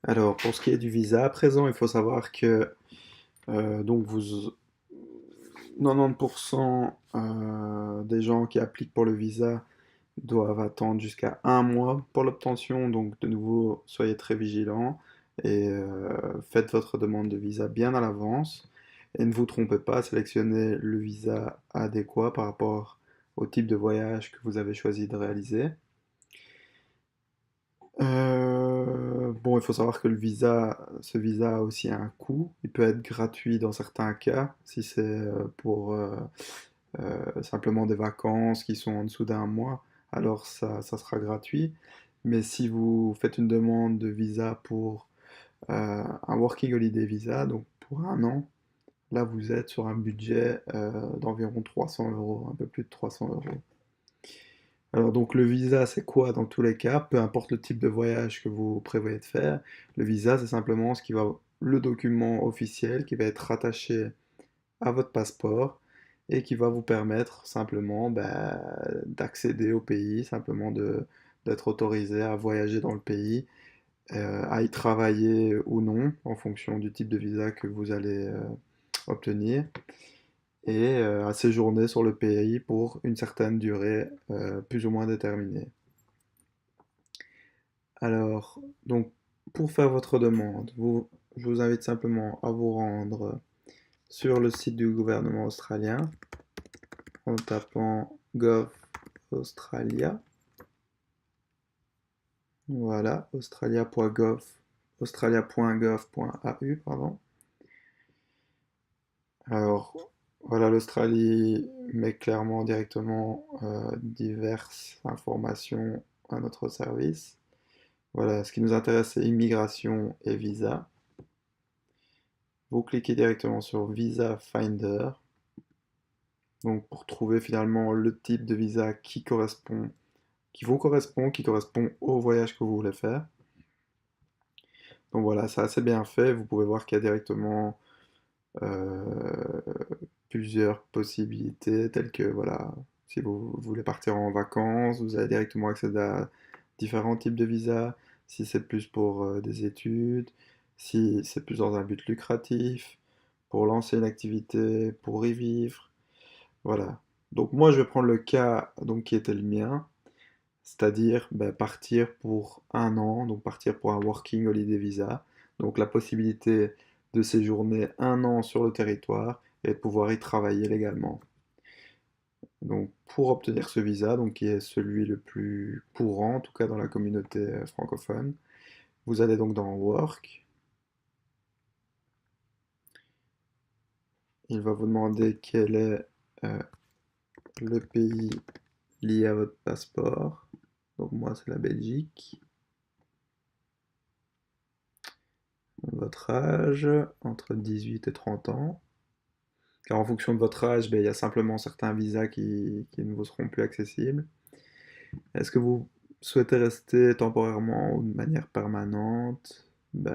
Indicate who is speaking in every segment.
Speaker 1: Alors, pour ce qui est du visa à présent, il faut savoir que donc vous 90% des gens qui appliquent pour le visa doivent attendre jusqu'à un mois pour l'obtention. Donc, de nouveau, soyez très vigilants et faites votre demande de visa bien à l'avance. Et ne vous trompez pas, sélectionnez le visa adéquat par rapport au type de voyage que vous avez choisi de réaliser. Bon, il faut savoir que ce visa a aussi un coût. Il peut être gratuit dans certains cas, si c'est pour simplement des vacances qui sont en dessous d'un mois, alors ça sera gratuit. Mais si vous faites une demande de visa pour un Working Holiday Visa, donc pour un an, là vous êtes sur un budget d'environ 300 euros, un peu plus de 300 euros. Alors donc le visa, c'est quoi dans tous les cas? Peu importe le type de voyage que vous prévoyez de faire, le visa, c'est simplement le document officiel qui va être rattaché à votre passeport et qui va vous permettre simplement d'accéder au pays, d'être autorisé à voyager dans le pays, à y travailler ou non en fonction du type de visa que vous allez obtenir et à séjourner sur le pays pour une certaine durée plus ou moins déterminée. Alors, donc, pour faire votre demande, je vous invite simplement à vous rendre sur le site du gouvernement australien en tapant Gov Australia. Voilà, australia.gov.au, pardon. Alors, voilà, l'Australie met clairement directement diverses informations à notre service. Voilà, ce qui nous intéresse, c'est immigration et visa. Vous cliquez directement sur Visa Finder, donc pour trouver finalement le type de visa qui correspond au voyage que vous voulez faire. Donc voilà, c'est assez bien fait. Vous pouvez voir qu'il y a directement euh, plusieurs possibilités, telles que voilà, si vous voulez partir en vacances, vous avez directement accéder à différents types de visas. Si c'est plus pour des études, si c'est plus dans un but lucratif, pour lancer une activité, pour y vivre. Voilà. Donc moi, je vais prendre le cas donc, qui était le mien, c'est-à-dire partir pour un an, donc partir pour un Working Holiday Visa, donc la possibilité de séjourner un an sur le territoire et de pouvoir y travailler légalement. Donc pour obtenir ce visa, donc qui est celui le plus courant, en tout cas dans la communauté francophone, vous allez donc dans Work, il va vous demander quel est euh, le pays lié à votre passeport. Donc moi c'est la Belgique. Votre âge, entre 18 et 30 ans. Car en fonction de votre âge, il y a simplement certains visas qui ne vous seront plus accessibles. Est-ce que vous souhaitez rester temporairement ou de manière permanente? De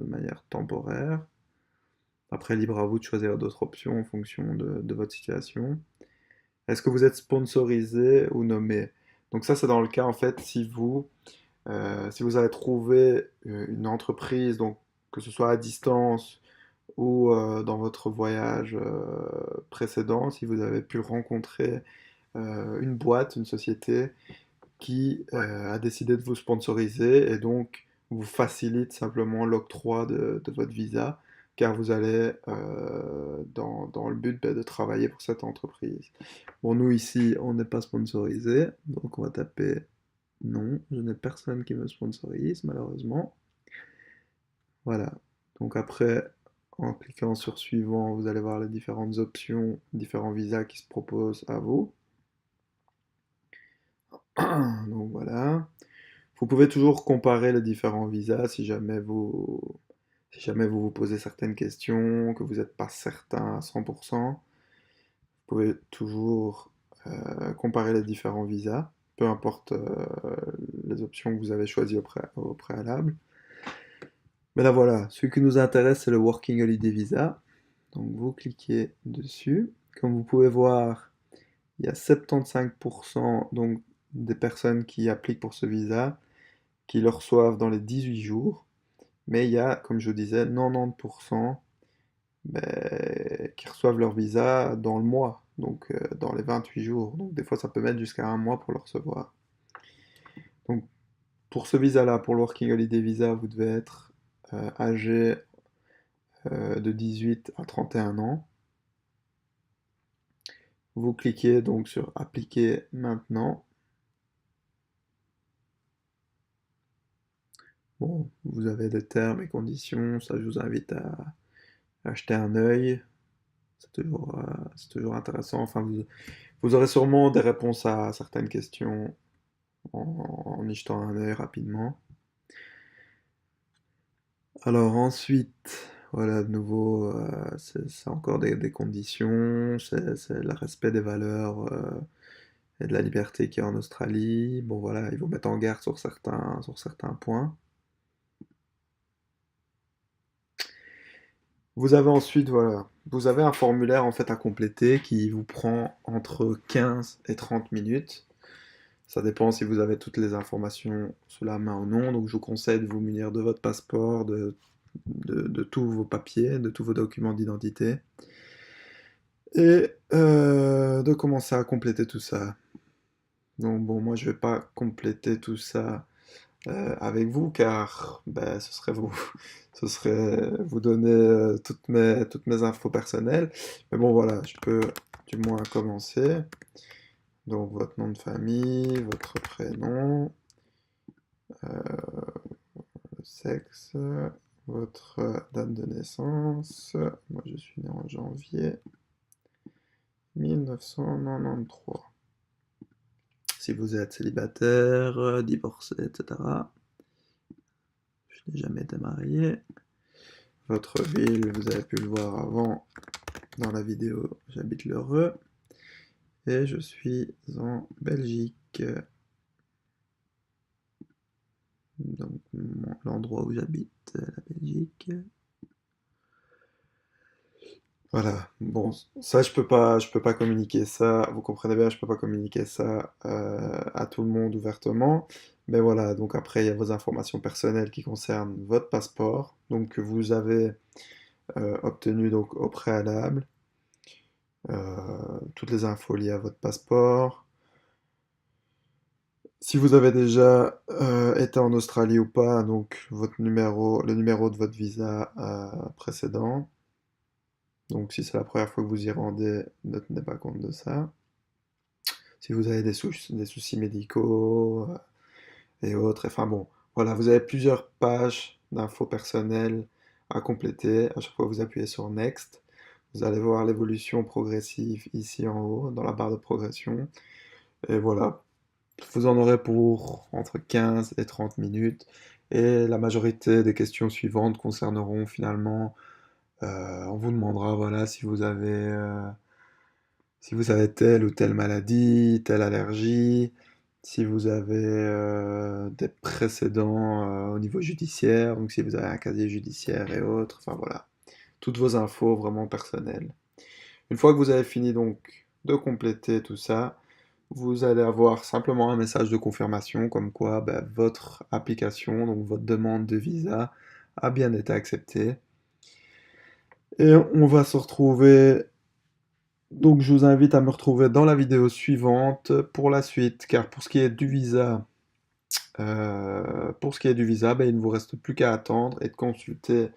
Speaker 1: manière temporaire. Après, libre à vous de choisir d'autres options en fonction de votre situation. Est-ce que vous êtes sponsorisé ou nommé? Donc ça, c'est dans le cas, en fait, si vous avez trouvé une entreprise, donc que ce soit à distance ou dans votre voyage précédent, si vous avez pu rencontrer une boîte, une société qui a décidé de vous sponsoriser et donc vous facilite simplement l'octroi de votre visa, car vous allez dans le but de travailler pour cette entreprise. Bon, nous ici, on n'est pas sponsorisé, donc on va taper non, je n'ai personne qui me sponsorise, malheureusement. Voilà. Donc après, en cliquant sur suivant, vous allez voir les différentes options, différents visas qui se proposent à vous. Donc voilà. Vous pouvez toujours comparer les différents visas si jamais vous vous posez certaines questions, que vous n'êtes pas certain à 100%. Vous pouvez toujours comparer les différents visas, peu importe les options que vous avez choisies au préalable. Mais là voilà, ce qui nous intéresse, c'est le Working Holiday Visa. Donc vous cliquez dessus. Comme vous pouvez voir, il y a 75% donc, des personnes qui appliquent pour ce visa qui le reçoivent dans les 18 jours. mais il y a, comme je vous disais, 90% qui reçoivent leur visa dans le mois, donc dans les 28 jours. Donc des fois, ça peut mettre jusqu'à un mois pour le recevoir. Donc pour ce visa-là, pour le Working Holiday Visa, vous devez être âgé de 18 à 31 ans. Vous cliquez donc sur Appliquer maintenant. Bon, vous avez des termes et conditions, ça je vous invite à acheter un œil. C'est toujours intéressant. Enfin, vous aurez sûrement des réponses à certaines questions en y jetant un œil rapidement. Alors ensuite, voilà, de nouveau, c'est encore des conditions, c'est le respect des valeurs et de la liberté qu'il y a en Australie. Bon voilà, ils vous mettent en garde sur certains points. Vous avez ensuite, voilà, vous avez un formulaire en fait à compléter qui vous prend entre 15 et 30 minutes. Ça dépend si vous avez toutes les informations sous la main ou non. Donc je vous conseille de vous munir de votre passeport, de tous vos papiers, de tous vos documents d'identité. Et de commencer à compléter tout ça. Donc bon, moi je vais pas compléter tout ça avec vous car ben, ce serait vous, ce serait vous donner toutes mes infos personnelles. Mais bon voilà, je peux du moins commencer. Donc votre nom de famille, votre prénom, le sexe, votre date de naissance. Moi je suis né en janvier 1993. Si vous êtes célibataire, divorcé, etc. Je n'ai jamais été marié. Votre ville, vous avez pu le voir avant dans la vidéo, j'habite l'Heureux. Et je suis en Belgique. Donc l'endroit où j'habite, la Belgique. Voilà, bon, ça je peux pas communiquer ça, vous comprenez bien, je peux pas communiquer ça à tout le monde ouvertement, mais voilà, donc après il y a vos informations personnelles qui concernent votre passeport, donc que vous avez obtenu donc au préalable, toutes les infos liées à votre passeport. Si vous avez déjà été en Australie ou pas, donc votre numéro, le numéro de votre visa précédent. Donc si c'est la première fois que vous y rendez, ne tenez pas compte de ça. Si vous avez des soucis médicaux et autres, enfin bon, voilà, vous avez plusieurs pages d'infos personnelles à compléter. À chaque fois, vous appuyez sur Next. Vous allez voir l'évolution progressive ici en haut, dans la barre de progression. Et voilà, vous en aurez pour entre 15 et 30 minutes. Et la majorité des questions suivantes concerneront finalement, on vous demandera voilà, si vous avez telle ou telle maladie, telle allergie, si vous avez des précédents au niveau judiciaire, donc si vous avez un casier judiciaire et autres, enfin voilà, toutes vos infos vraiment personnelles. Une fois que vous avez fini donc de compléter tout ça, vous allez avoir simplement un message de confirmation comme quoi ben, votre application, donc votre demande de visa, a bien été acceptée. Et on va se retrouver. Donc je vous invite à me retrouver dans la vidéo suivante pour la suite, car pour ce qui est du visa, ben, il ne vous reste plus qu'à attendre et de consulter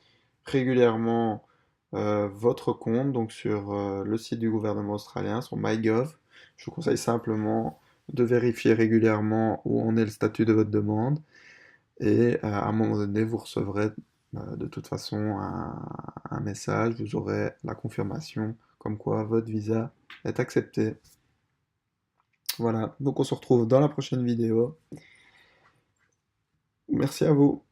Speaker 1: régulièrement votre compte, donc sur le site du gouvernement australien, sur MyGov. Je vous conseille simplement de vérifier régulièrement où en est le statut de votre demande et à un moment donné, vous recevrez de toute façon un message, vous aurez la confirmation comme quoi votre visa est accepté. Voilà, donc on se retrouve dans la prochaine vidéo. Merci à vous.